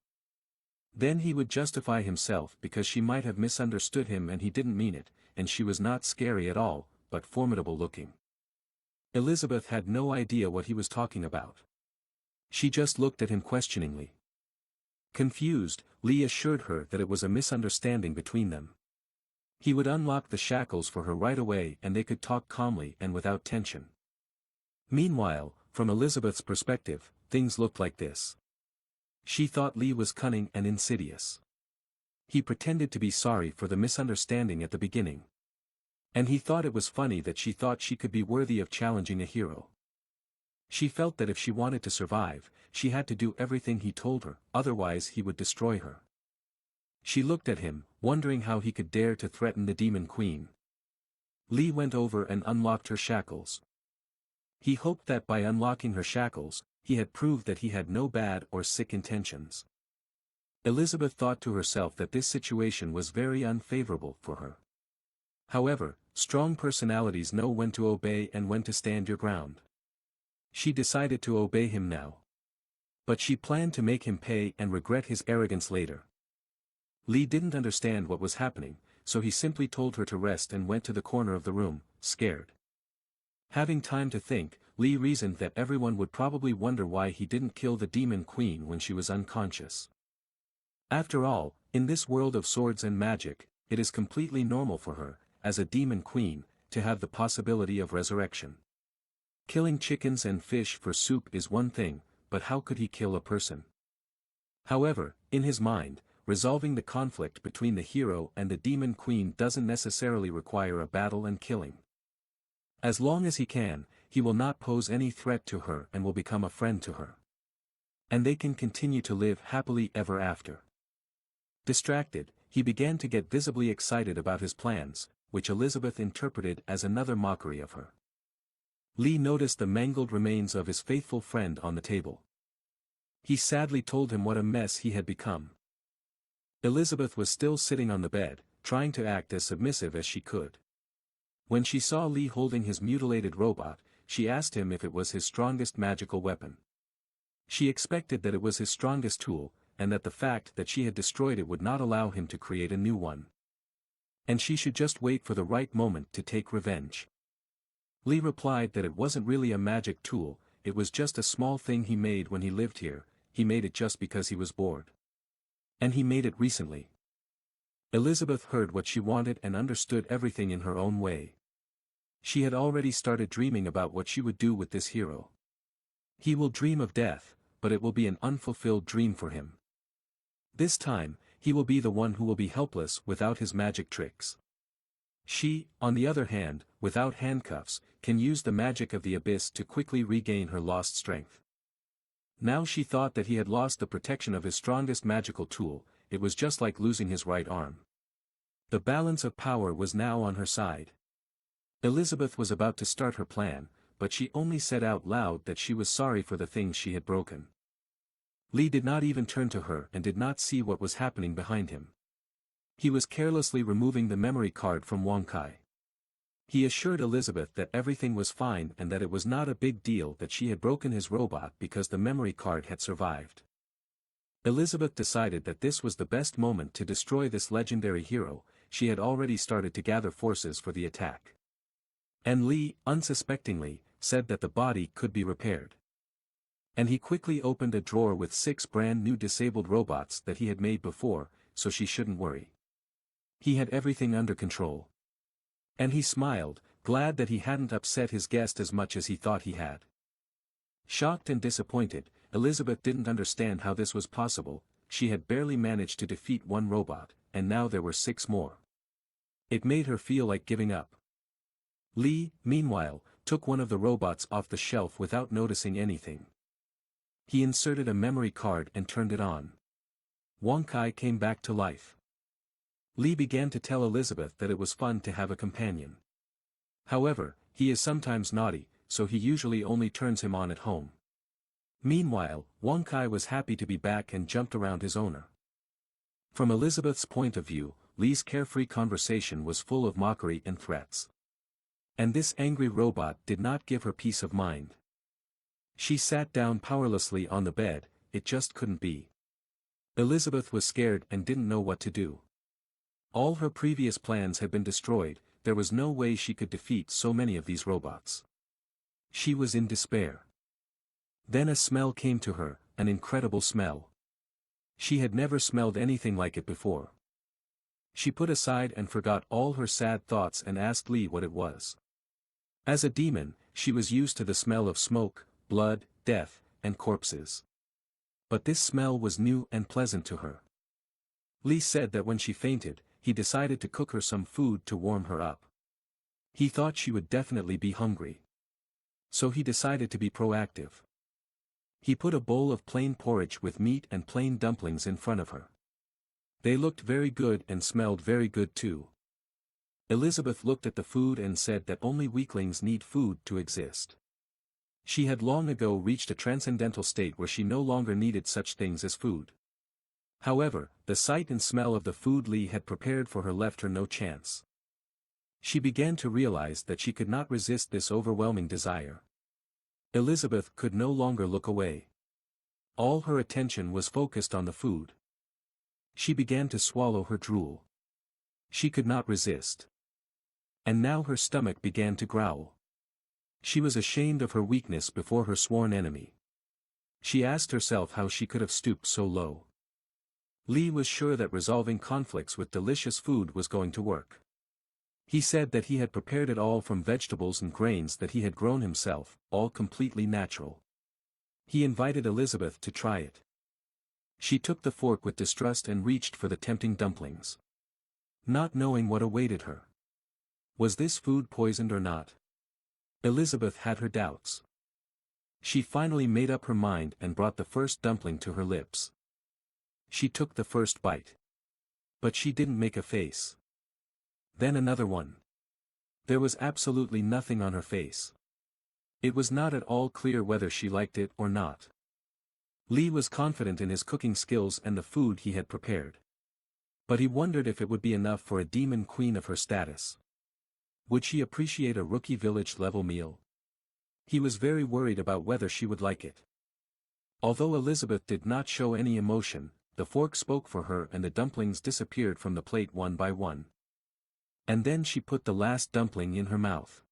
Then he would justify himself because she might have misunderstood him and he didn't mean it, and she was not scary at all, but formidable looking. Elizabeth had no idea what he was talking about. She just looked at him questioningly. Confused, Lee assured her that it was a misunderstanding between them. He would unlock the shackles for her right away and they could talk calmly and without tension. Meanwhile, from Elizabeth's perspective, things looked like this. She thought Lee was cunning and insidious. He pretended to be sorry for the misunderstanding at the beginning. And he thought it was funny that she thought she could be worthy of challenging a hero. She felt that if she wanted to survive, she had to do everything he told her, otherwise he would destroy her. She looked at him, wondering how he could dare to threaten the Demon Queen. Lee went over and unlocked her shackles. He hoped that by unlocking her shackles, he had proved that he had no bad or sick intentions. Elizabeth thought to herself that this situation was very unfavorable for her. However, strong personalities know when to obey and when to stand your ground. She decided to obey him now. But she planned to make him pay and regret his arrogance later. Lee didn't understand what was happening, so he simply told her to rest and went to the corner of the room, scared. Having time to think, Lee reasoned that everyone would probably wonder why he didn't kill the Demon Queen when she was unconscious. After all, in this world of swords and magic, it is completely normal for her, as a Demon Queen, to have the possibility of resurrection. Killing chickens and fish for soup is one thing, but how could he kill a person? However, in his mind, resolving the conflict between the hero and the Demon Queen doesn't necessarily require a battle and killing. As long as he can, he will not pose any threat to her and will become a friend to her. And they can continue to live happily ever after. Distracted, he began to get visibly excited about his plans, which Elizabeth interpreted as another mockery of her. Lee noticed the mangled remains of his faithful friend on the table. He sadly told him what a mess he had become. Elizabeth was still sitting on the bed, trying to act as submissive as she could. When she saw Lee holding his mutilated robot, she asked him if it was his strongest magical weapon. She expected that it was his strongest tool, and that the fact that she had destroyed it would not allow him to create a new one. And she should just wait for the right moment to take revenge. Lee replied that it wasn't really a magic tool, it was just a small thing he made when he lived here, he made it just because he was bored. And he made it recently. Elizabeth heard what she wanted and understood everything in her own way. She had already started dreaming about what she would do with this hero. He will dream of death, but it will be an unfulfilled dream for him. This time, he will be the one who will be helpless without his magic tricks. She, on the other hand, without handcuffs, can use the magic of the abyss to quickly regain her lost strength. Now she thought that he had lost the protection of his strongest magical tool. It was just like losing his right arm. The balance of power was now on her side. Elizabeth was about to start her plan, but she only said out loud that she was sorry for the things she had broken. Lee did not even turn to her and did not see what was happening behind him. He was carelessly removing the memory card from Wang Kai. He assured Elizabeth that everything was fine and that it was not a big deal that she had broken his robot because the memory card had survived. Elizabeth decided that this was the best moment to destroy this legendary hero. She had already started to gather forces for the attack. And Lee, unsuspectingly, said that the body could be repaired. And he quickly opened a drawer with 6 brand new disabled robots that he had made before, so she shouldn't worry. He had everything under control. And he smiled, glad that he hadn't upset his guest as much as he thought he had. Shocked and disappointed, Elizabeth didn't understand how this was possible. She had barely managed to defeat 1 robot, and now there were 6 more. It made her feel like giving up. Lee, meanwhile, took one of the robots off the shelf without noticing anything. He inserted a memory card and turned it on. Wang Kai came back to life. Lee began to tell Elizabeth that it was fun to have a companion. However, he is sometimes naughty, so he usually only turns him on at home. Meanwhile, Wang Kai was happy to be back and jumped around his owner. From Elizabeth's point of view, Lee's carefree conversation was full of mockery and threats. And this angry robot did not give her peace of mind. She sat down powerlessly on the bed. It just couldn't be. Elizabeth was scared and didn't know what to do. All her previous plans had been destroyed. There was no way she could defeat so many of these robots. She was in despair. Then a smell came to her, an incredible smell. She had never smelled anything like it before. She put aside and forgot all her sad thoughts and asked Lee what it was. As a demon, she was used to the smell of smoke, blood, death, and corpses. But this smell was new and pleasant to her. Lee said that when she fainted, he decided to cook her some food to warm her up. He thought she would definitely be hungry. So he decided to be proactive. He put a bowl of plain porridge with meat and plain dumplings in front of her. They looked very good and smelled very good too. Elizabeth looked at the food and said that only weaklings need food to exist. She had long ago reached a transcendental state where she no longer needed such things as food. However, the sight and smell of the food Lee had prepared for her left her no chance. She began to realize that she could not resist this overwhelming desire. Elizabeth could no longer look away. All her attention was focused on the food. She began to swallow her drool. She could not resist. And now her stomach began to growl. She was ashamed of her weakness before her sworn enemy. She asked herself how she could have stooped so low. Lee was sure that resolving conflicts with delicious food was going to work. He said that he had prepared it all from vegetables and grains that he had grown himself, all completely natural. He invited Elizabeth to try it. She took the fork with distrust and reached for the tempting dumplings. Not knowing what awaited her. Was this food poisoned or not? Elizabeth had her doubts. She finally made up her mind and brought the first dumpling to her lips. She took the first bite. But she didn't make a face. Then another one. There was absolutely nothing on her face. It was not at all clear whether she liked it or not. Lee was confident in his cooking skills and the food he had prepared. But he wondered if it would be enough for a demon queen of her status. Would she appreciate a rookie village-level meal? He was very worried about whether she would like it. Although Elizabeth did not show any emotion, the fork spoke for her and the dumplings disappeared from the plate one by one. And then she put the last dumpling in her mouth.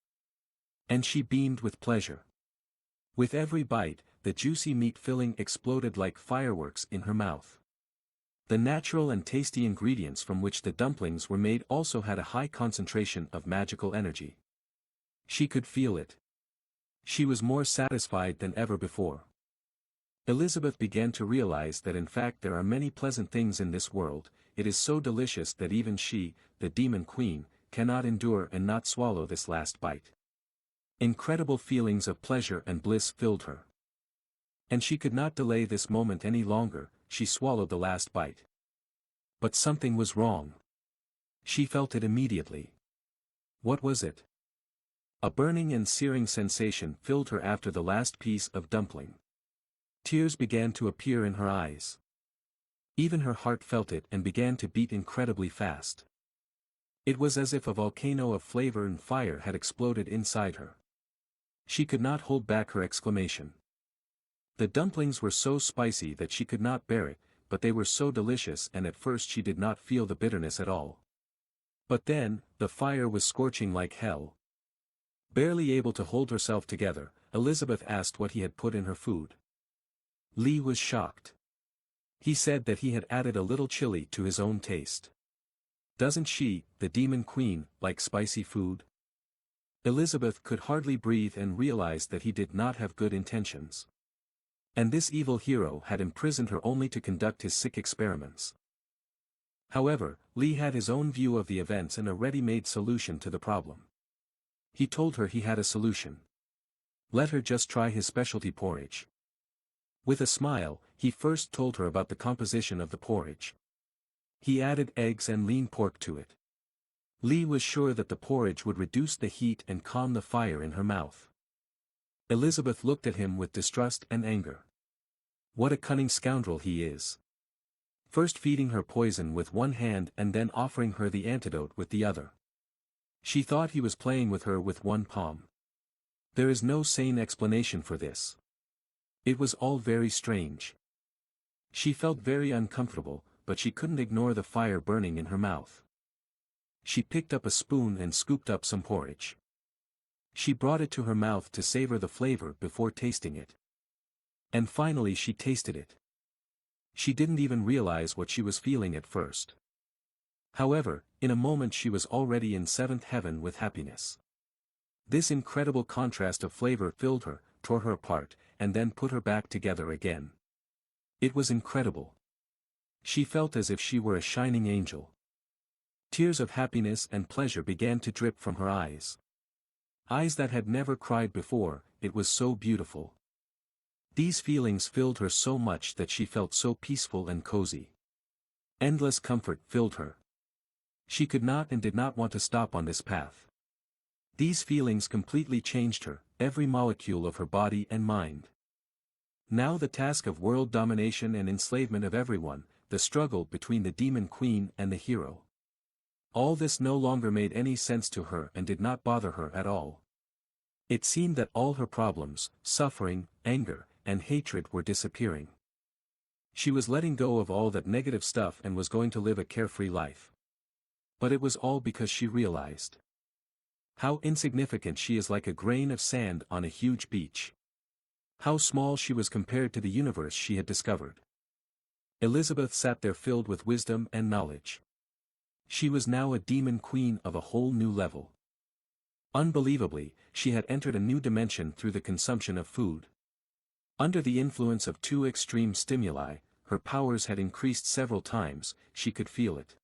And she beamed with pleasure. With every bite, the juicy meat filling exploded like fireworks in her mouth. The natural and tasty ingredients from which the dumplings were made also had a high concentration of magical energy. She could feel it. She was more satisfied than ever before. Elizabeth began to realize that in fact there are many pleasant things in this world. It is so delicious that even she, the demon queen, cannot endure and not swallow this last bite. Incredible feelings of pleasure and bliss filled her. And she could not delay this moment any longer, she swallowed the last bite. But something was wrong. She felt it immediately. What was it? A burning and searing sensation filled her after the last piece of dumpling. Tears began to appear in her eyes. Even her heart felt it and began to beat incredibly fast. It was as if a volcano of flavor and fire had exploded inside her. She could not hold back her exclamation. The dumplings were so spicy that she could not bear it, but they were so delicious, and at first she did not feel the bitterness at all. But then, the fire was scorching like hell. Barely able to hold herself together, Elizabeth asked what he had put in her food. Lee was shocked. He said that he had added a little chili to his own taste. Doesn't she, the demon queen, like spicy food? Elizabeth could hardly breathe and realized that he did not have good intentions. And this evil hero had imprisoned her only to conduct his sick experiments. However, Lee had his own view of the events and a ready-made solution to the problem. He told her he had a solution. Let her just try his specialty porridge. With a smile, he first told her about the composition of the porridge. He added eggs and lean pork to it. Lee was sure that the porridge would reduce the heat and calm the fire in her mouth. Elizabeth looked at him with distrust and anger. What a cunning scoundrel he is. First feeding her poison with one hand and then offering her the antidote with the other. She thought he was playing with her with one palm. There is no sane explanation for this. It was all very strange. She felt very uncomfortable, but she couldn't ignore the fire burning in her mouth. She picked up a spoon and scooped up some porridge. She brought it to her mouth to savor the flavor before tasting it. And finally she tasted it. She didn't even realize what she was feeling at first. However, in a moment she was already in seventh heaven with happiness. This incredible contrast of flavor filled her, tore her apart, and then put her back together again. It was incredible. She felt as if she were a shining angel. Tears of happiness and pleasure began to drip from her eyes. Eyes that had never cried before, it was so beautiful. These feelings filled her so much that she felt so peaceful and cozy. Endless comfort filled her. She could not and did not want to stop on this path. These feelings completely changed her, every molecule of her body and mind. Now the task of world domination and enslavement of everyone, the struggle between the demon queen and the hero. All this no longer made any sense to her and did not bother her at all. It seemed that all her problems, suffering, anger, and hatred were disappearing. She was letting go of all that negative stuff and was going to live a carefree life. But it was all because she realized how insignificant she is, like a grain of sand on a huge beach. How small she was compared to the universe she had discovered. Elizabeth sat there filled with wisdom and knowledge. She was now a demon queen of a whole new level. Unbelievably, she had entered a new dimension through the consumption of food. Under the influence of two extreme stimuli, her powers had increased several times, she could feel it.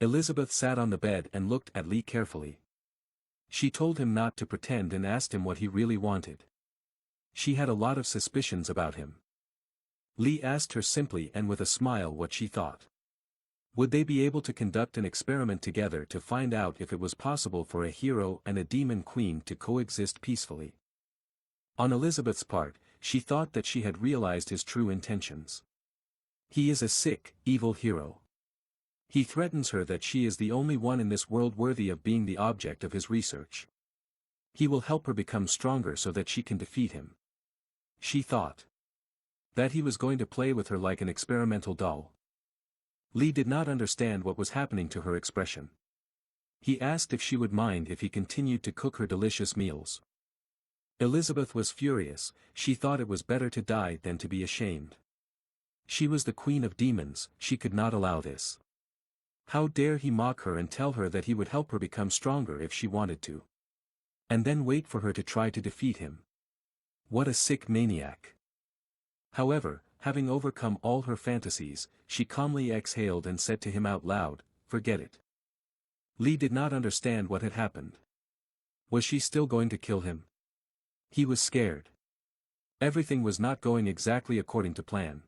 Elizabeth sat on the bed and looked at Lee carefully. She told him not to pretend and asked him what he really wanted. She had a lot of suspicions about him. Lee asked her simply and with a smile what she thought. Would they be able to conduct an experiment together to find out if it was possible for a hero and a demon queen to coexist peacefully? On Elizabeth's part, she thought that she had realized his true intentions. He is a sick, evil hero. He threatens her that she is the only one in this world worthy of being the object of his research. He will help her become stronger so that she can defeat him. She thought that he was going to play with her like an experimental doll. Lee did not understand what was happening to her expression. He asked if she would mind if he continued to cook her delicious meals. Elizabeth was furious, she thought it was better to die than to be ashamed. She was the queen of demons, she could not allow this. How dare he mock her and tell her that he would help her become stronger if she wanted to. And then wait for her to try to defeat him. What a sick maniac. However, having overcome all her fantasies, she calmly exhaled and said to him out loud, "Forget it. Lee did not understand what had happened. Was she still going to kill him? He was scared. Everything was not going exactly according to plan.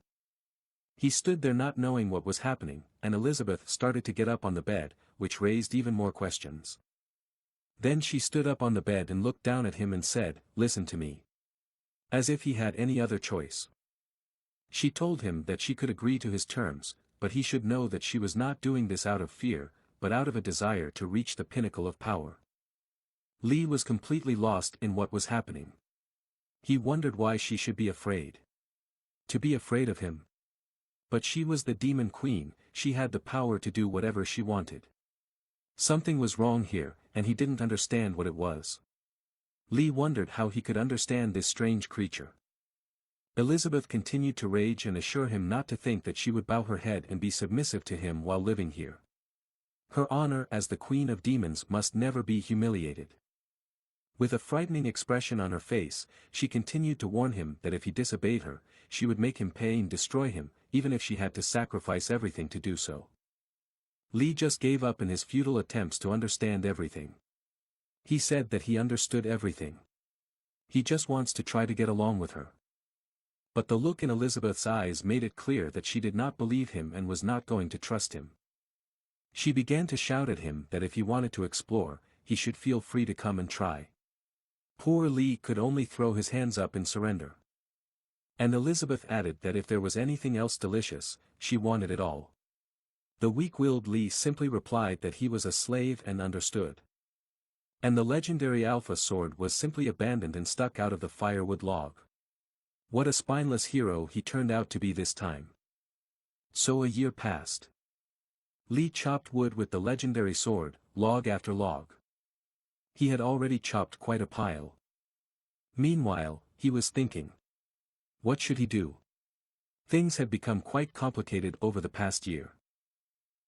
He stood there not knowing what was happening, and Elizabeth started to get up on the bed, which raised even more questions. Then she stood up on the bed and looked down at him and said, "Listen to me." As if he had any other choice. She told him that she could agree to his terms, but he should know that she was not doing this out of fear, but out of a desire to reach the pinnacle of power. Lee was completely lost in what was happening. He wondered why she should be afraid. To be afraid of him. But she was the demon queen, she had the power to do whatever she wanted. Something was wrong here, and he didn't understand what it was. Lee wondered how he could understand this strange creature. Elizabeth continued to rage and assure him not to think that she would bow her head and be submissive to him while living here. Her honor as the queen of demons must never be humiliated. With a frightening expression on her face, she continued to warn him that if he disobeyed her, she would make him pay and destroy him, even if she had to sacrifice everything to do so. Lee just gave up in his futile attempts to understand everything. He said that he understood everything. He just wants to try to get along with her. But the look in Elizabeth's eyes made it clear that she did not believe him and was not going to trust him. She began to shout at him that if he wanted to explore, he should feel free to come and try. Poor Lee could only throw his hands up in surrender. And Elizabeth added that if there was anything else delicious, she wanted it all. The weak-willed Lee simply replied that he was a slave and understood. And the legendary Alpha sword was simply abandoned and stuck out of the firewood log. What a spineless hero he turned out to be this time. So a year passed. Lee chopped wood with the legendary sword, log after log. He had already chopped quite a pile. Meanwhile, he was thinking. What should he do? Things had become quite complicated over the past year.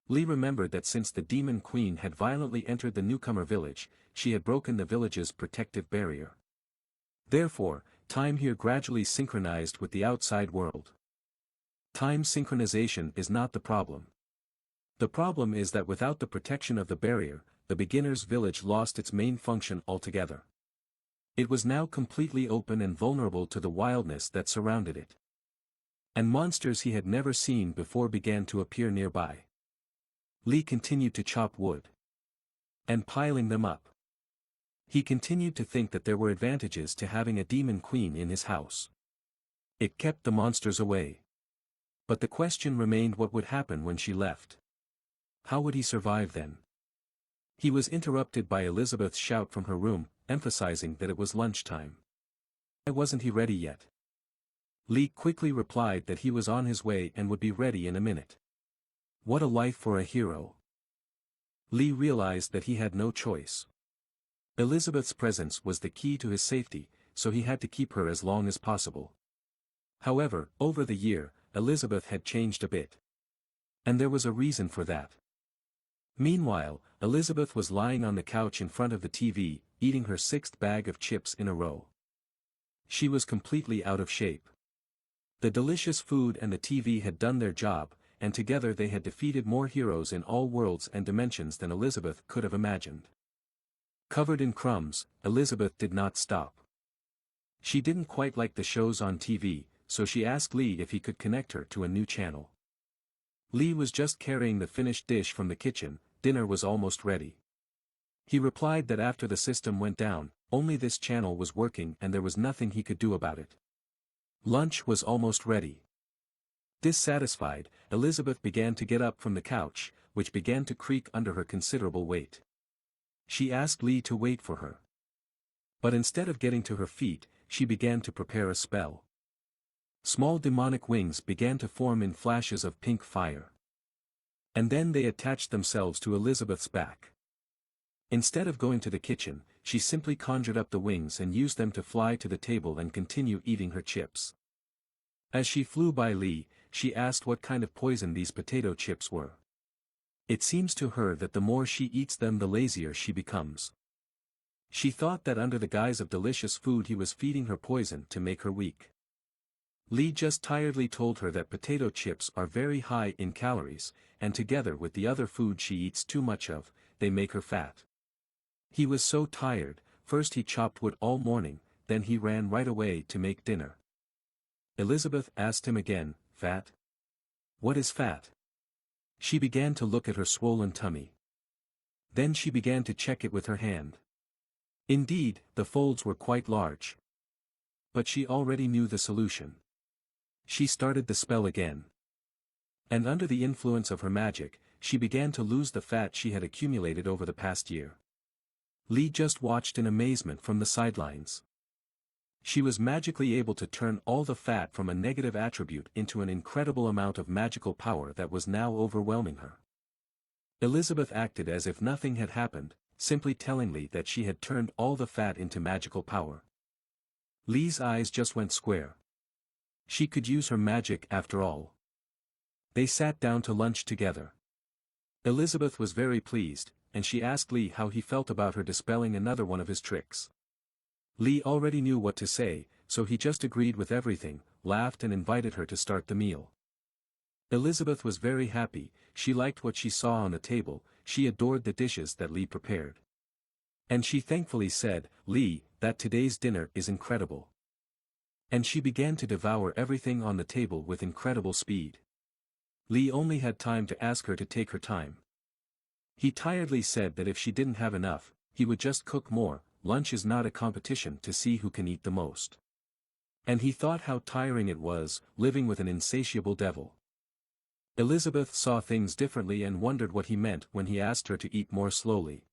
Lee remembered that since the demon queen had violently entered the newcomer village, she had broken the village's protective barrier. Therefore, time here gradually synchronized with the outside world. Time synchronization is not the problem. The problem is that without the protection of the barrier, the beginner's village lost its main function altogether. It was now completely open and vulnerable to the wildness that surrounded it. And monsters he had never seen before began to appear nearby. Lee continued to chop wood. And piling them up. He continued to think that there were advantages to having a demon queen in his house. It kept the monsters away. But the question remained, what would happen when she left? How would he survive then? He was interrupted by Elizabeth's shout from her room, emphasizing that it was lunchtime. Why wasn't he ready yet? Lee quickly replied that he was on his way and would be ready in a minute. What a life for a hero. Lee realized that he had no choice. Elizabeth's presence was the key to his safety, so he had to keep her as long as possible. However, over the year, Elizabeth had changed a bit. And there was a reason for that. Meanwhile, Elizabeth was lying on the couch in front of the TV, eating her 6th bag of chips in a row. She was completely out of shape. The delicious food and the TV had done their job, and together they had defeated more heroes in all worlds and dimensions than Elizabeth could have imagined. Covered in crumbs, Elizabeth did not stop. She didn't quite like the shows on TV, so she asked Lee if he could connect her to a new channel. Lee was just carrying the finished dish from the kitchen, dinner was almost ready. He replied that after the system went down, only this channel was working and there was nothing he could do about it. Lunch was almost ready. Dissatisfied, Elizabeth began to get up from the couch, which began to creak under her considerable weight. She asked Lee to wait for her. But instead of getting to her feet, she began to prepare a spell. Small demonic wings began to form in flashes of pink fire. And then they attached themselves to Elizabeth's back. Instead of going to the kitchen, she simply conjured up the wings and used them to fly to the table and continue eating her chips. As she flew by Lee, she asked what kind of poison these potato chips were. It seems to her that the more she eats them the lazier she becomes. She thought that under the guise of delicious food he was feeding her poison to make her weak. Lee just tiredly told her that potato chips are very high in calories, and together with the other food she eats too much of, they make her fat. He was so tired, first he chopped wood all morning, then he ran right away to make dinner. Elizabeth asked him again, "Fat? What is fat?" She began to look at her swollen tummy. Then she began to check it with her hand. Indeed, the folds were quite large. But she already knew the solution. She started the spell again. And under the influence of her magic, she began to lose the fat she had accumulated over the past year. Lee just watched in amazement from the sidelines. She was magically able to turn all the fat from a negative attribute into an incredible amount of magical power that was now overwhelming her. Elizabeth acted as if nothing had happened, simply telling Lee that she had turned all the fat into magical power. Lee's eyes just went square. She could use her magic after all. They sat down to lunch together. Elizabeth was very pleased, and she asked Lee how he felt about her dispelling another one of his tricks. Lee already knew what to say, so he just agreed with everything, laughed and invited her to start the meal. Elizabeth was very happy, she liked what she saw on the table, she adored the dishes that Lee prepared. And she thankfully said, "Lee, that today's dinner is incredible." And she began to devour everything on the table with incredible speed. Lee only had time to ask her to take her time. He tiredly said that if she didn't have enough, he would just cook more. Lunch is not a competition to see who can eat the most. And he thought how tiring it was, living with an insatiable devil. Elizabeth saw things differently and wondered what he meant when he asked her to eat more slowly.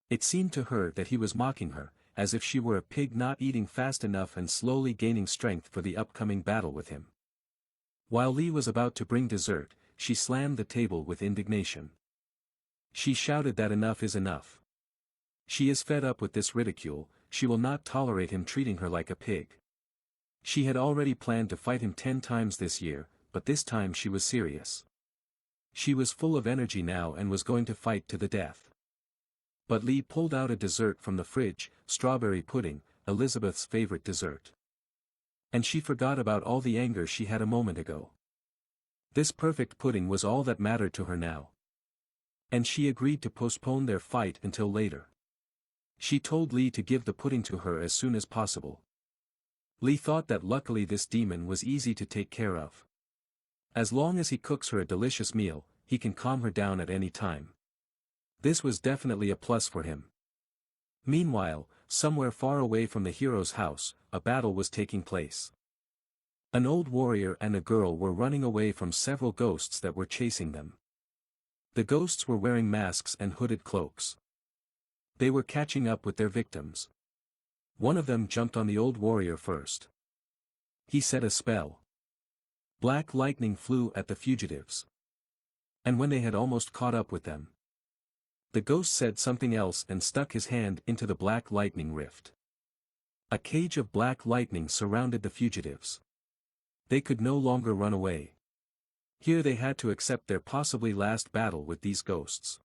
It seemed to her that he was mocking her, as if she were a pig not eating fast enough and slowly gaining strength for the upcoming battle with him. While Lee was about to bring dessert, she slammed the table with indignation. She shouted that enough is enough. She is fed up with this ridicule, she will not tolerate him treating her like a pig. She had already planned to fight him 10 times this year, but this time she was serious. She was full of energy now and was going to fight to the death. But Lee pulled out a dessert from the fridge, strawberry pudding, Elizabeth's favorite dessert. And she forgot about all the anger she had a moment ago. This perfect pudding was all that mattered to her now. And she agreed to postpone their fight until later. She told Lee to give the pudding to her as soon as possible. Lee thought that luckily this demon was easy to take care of. As long as he cooks her a delicious meal, he can calm her down at any time. This was definitely a plus for him. Meanwhile, somewhere far away from the hero's house, a battle was taking place. An old warrior and a girl were running away from several ghosts that were chasing them. The ghosts were wearing masks and hooded cloaks. They were catching up with their victims. One of them jumped on the old warrior first. He said a spell. Black lightning flew at the fugitives. And when they had almost caught up with them, the ghost said something else and stuck his hand into the black lightning rift. A cage of black lightning surrounded the fugitives. They could no longer run away. Here they had to accept their possibly last battle with these ghosts.